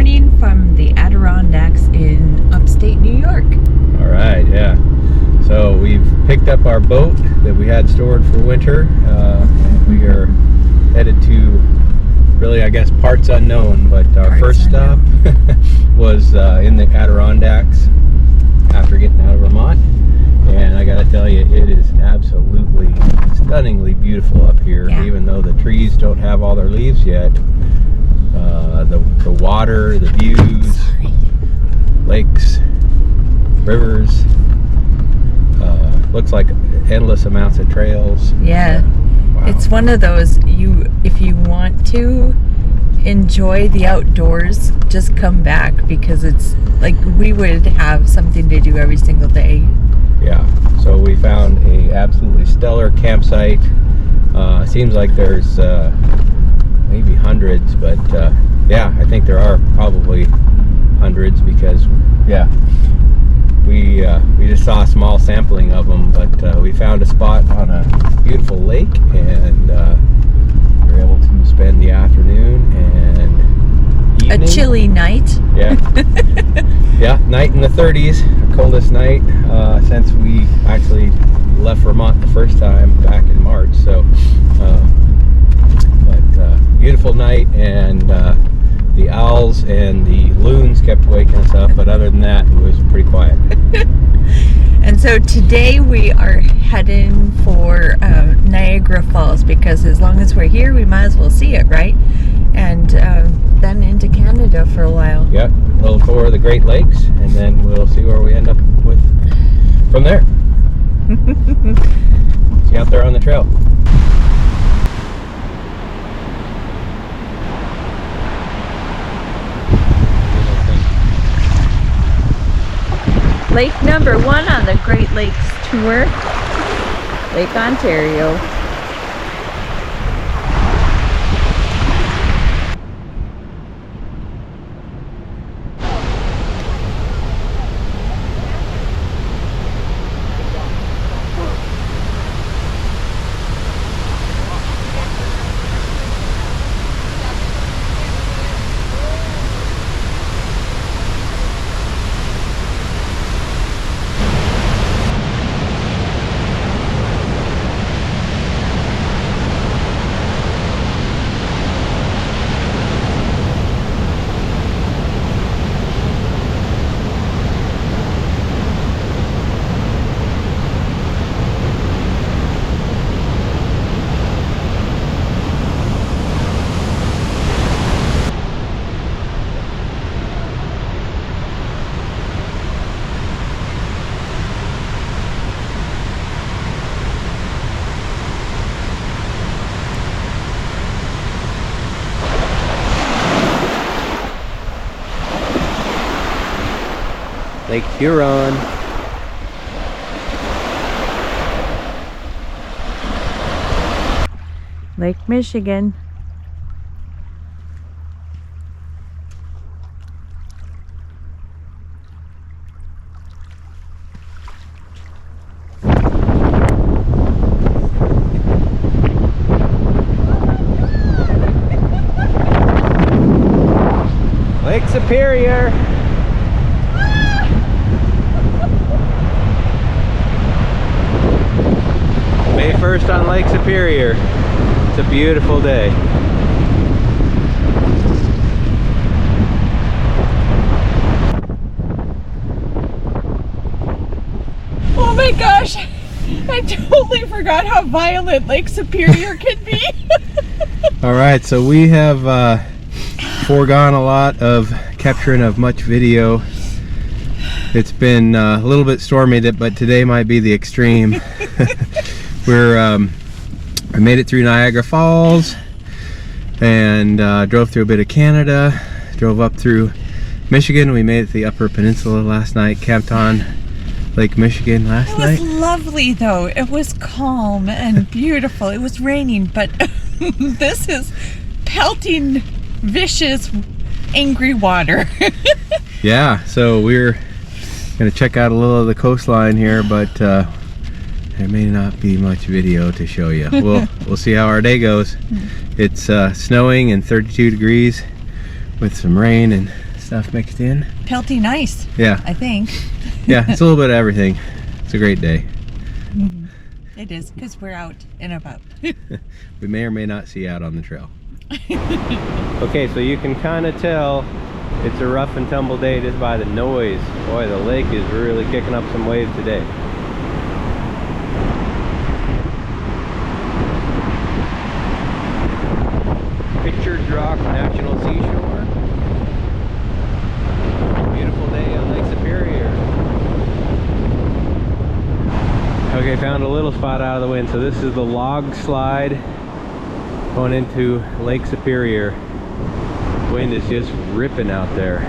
morning from the Adirondacks in upstate New York. All right, yeah. So we've picked up our boat that we had stored for winter, and we are headed to, really, I guess, parts unknown, but our first stop was in the Adirondacks after getting out of Vermont. And I gotta tell you, it is absolutely stunningly beautiful up here, even though the trees don't have all their leaves yet. The water, the views, lakes, rivers, looks like endless amounts of trails. Yeah, wow. It's one of those, if you want to enjoy the outdoors, just come back, because it's like we would have something to do every single day. Yeah, so we found a absolutely stellar campsite. Seems like there's maybe hundreds, but yeah, I think there are probably hundreds, because we just saw a small sampling of them, but we found a spot on a beautiful lake, and we were able to spend the afternoon and evening. A chilly night. Yeah. Yeah, night in the 30s, our coldest night since we actually left Vermont the first time back in March. So, beautiful night, and the owls and the loons kept waking us up, but other than that, it was pretty quiet. And so today we are heading for Niagara Falls, because as long as we're here, we might as well see it, right? And then into Canada for a while. Yeah, we'll tour the Great Lakes, and then we'll see where we end up with from there. See you out there on the trail. Lake number 1 on the Great Lakes tour, Lake Ontario. Lake Huron. Lake Michigan. Lake Superior. May 1st on Lake Superior. It's a beautiful day. Oh my gosh, I totally forgot how violent Lake Superior can be. All right, so we have foregone a lot of capturing of much video. It's been a little bit stormy, but today might be the extreme. I made it through Niagara Falls and drove through a bit of Canada, drove up through Michigan. We made it to the Upper Peninsula last night, camped on Lake Michigan last night. It was lovely though. It was calm and beautiful. It was raining, but this is pelting, vicious, angry water. Yeah, so we're gonna check out a little of the coastline here, but there may not be much video to show you. We'll see how our day goes. It's snowing and 32 degrees with some rain and stuff mixed in. Pelty nice. Yeah. I think. Yeah, it's a little bit of everything. It's a great day. It is, because we're out and about. We may or may not see out on the trail. Okay, so you can kind of tell it's a rough and tumble day just by the noise. Boy, the lake is really kicking up some waves today. Pictured Rock National Seashore. Beautiful day on Lake Superior. Okay, found a little spot out of the wind. So this is the log slide going into Lake Superior. Wind is just ripping out there.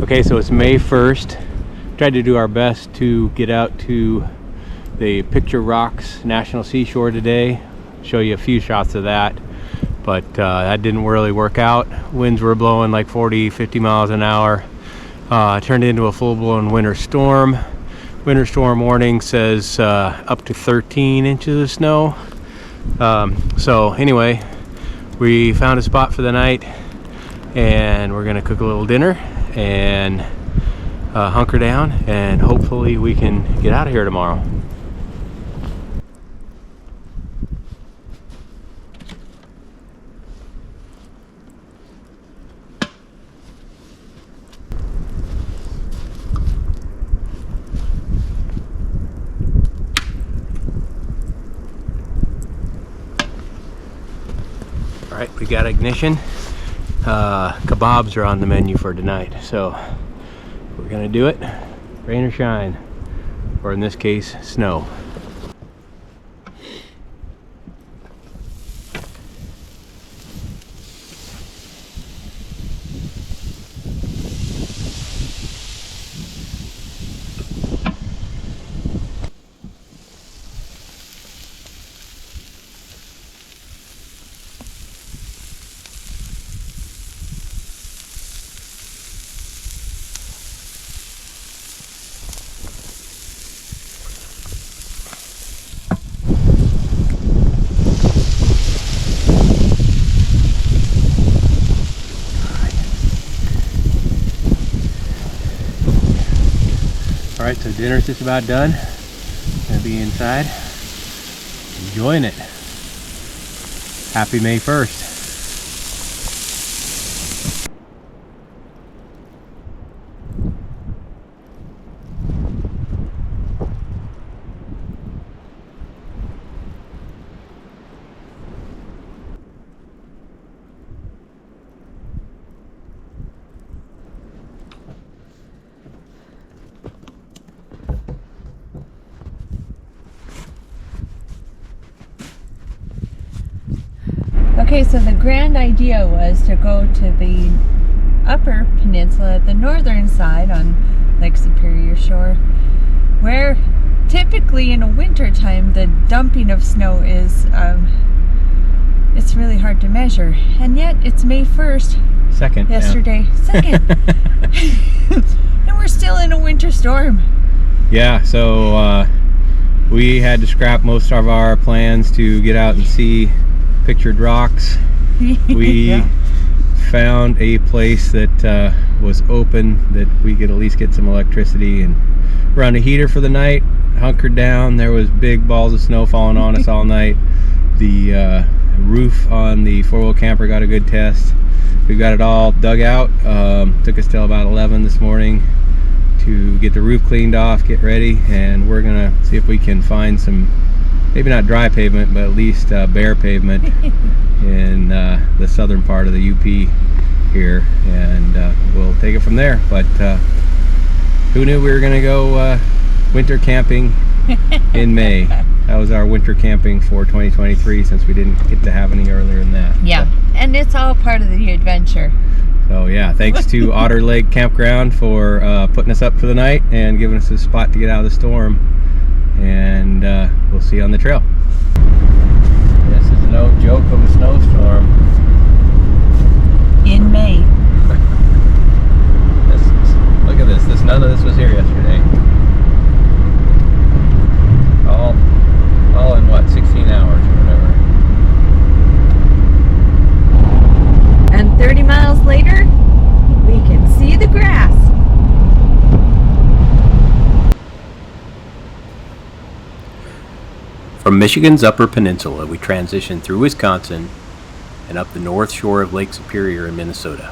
Okay, so it's May 1st. Tried to do our best to get out to the Picture Rocks National Seashore today. Show you a few shots of that, but that didn't really work out. Winds were blowing like 40-50 miles an hour. Turned into a full-blown winter storm. Winter storm warning says up to 13 inches of snow. So anyway, we found a spot for the night and we're gonna cook a little dinner and hunker down, and hopefully we can get out of here tomorrow. All right, we got ignition. Kebabs are on the menu for tonight, so we're gonna do it, rain or shine, or in this case, snow. Alright, so dinner's just about done. Gonna be inside, enjoying it. Happy May 1st. Okay, so the grand idea was to go to the upper peninsula, the northern side on Lake Superior shore, where typically in a winter time the dumping of snow is it's really hard to measure, and yet it's May 1st. Second. Yesterday, yeah. 2nd. And we're still in a winter storm. Yeah, so we had to scrap most of our plans to get out and see Pictured Rocks. We Yeah. found a place that was open, that we could at least get some electricity, and run a heater for the night. Hunkered down. There was big balls of snow falling on us all night. The roof on the four-wheel camper got a good test. We got it all dug out. Took us till about 11 this morning. to get the roof cleaned off, get ready, and we're gonna see if we can find some, maybe not dry pavement, but at least bare pavement in the southern part of the UP here, and we'll take it from there. But who knew we were gonna go winter camping in May? That was our winter camping for 2023, since we didn't get to have any earlier than that. Yeah, and it's all part of the adventure. So yeah, thanks to Otter Lake Campground for putting us up for the night and giving us a spot to get out of the storm. And we'll see you on the trail. This is no joke of a snowstorm. In May. Look at this. None of this was here yesterday. All in what, 16 hours or whatever. And 30 miles later, we can see the grass. From Michigan's Upper Peninsula, we transition through Wisconsin and up the north shore of Lake Superior in Minnesota.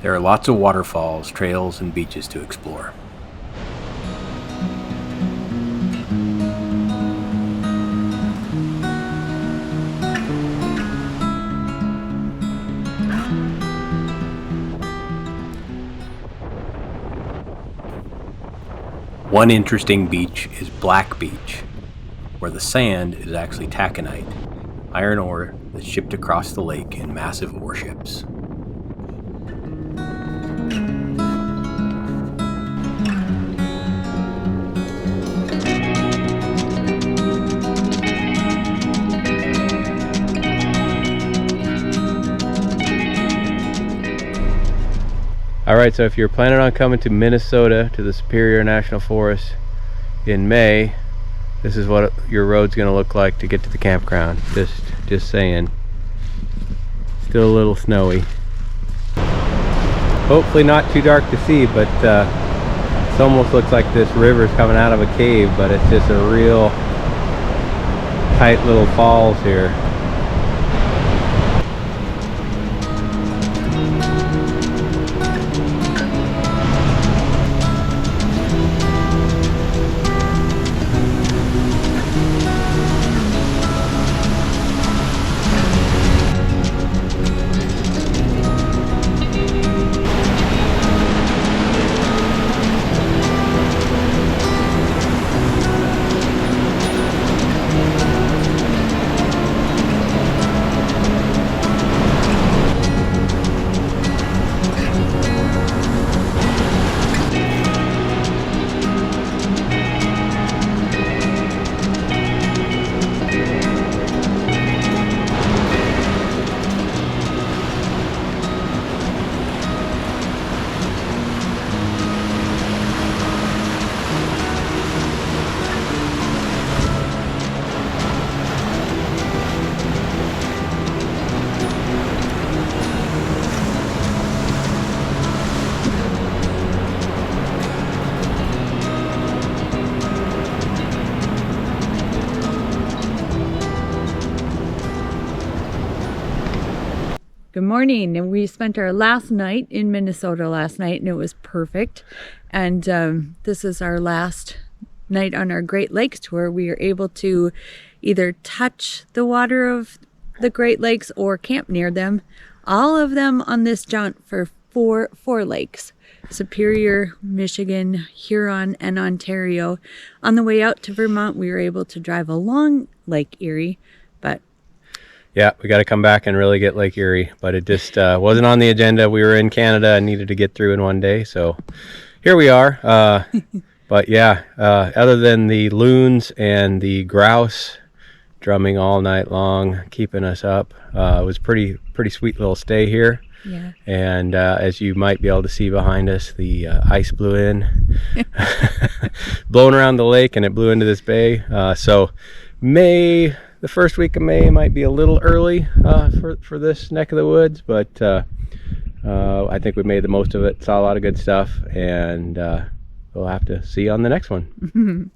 There are lots of waterfalls, trails, and beaches to explore. One interesting beach is Black Beach, where the sand is actually taconite, iron ore that's shipped across the lake in massive warships. Alright, so if you're planning on coming to Minnesota, to the Superior National Forest in May, this is what your road's going to look like to get to the campground. Just saying. Still a little snowy. Hopefully not too dark to see, but it almost looks like this river's coming out of a cave, but it's just a real tight little falls here. Good morning, and we spent our last night in Minnesota last night, and it was perfect. And this is our last night on our Great Lakes tour. We are able to either touch the water of the Great Lakes or camp near them. All of them on this jaunt for four lakes: Superior, Michigan, Huron, and Ontario. On the way out to Vermont, we were able to drive along Lake Erie, but yeah, we got to come back and really get Lake Erie, but it just wasn't on the agenda. We were in Canada and needed to get through in one day, so here we are. But yeah, other than the loons and the grouse drumming all night long, keeping us up, it was pretty sweet little stay here. yeah. And as you might be able to see behind us, the ice blew in, blowing around the lake, and it blew into this bay. So the first week of May might be a little early for this neck of the woods, but I think we made the most of it, saw a lot of good stuff, and we'll have to see you on the next one.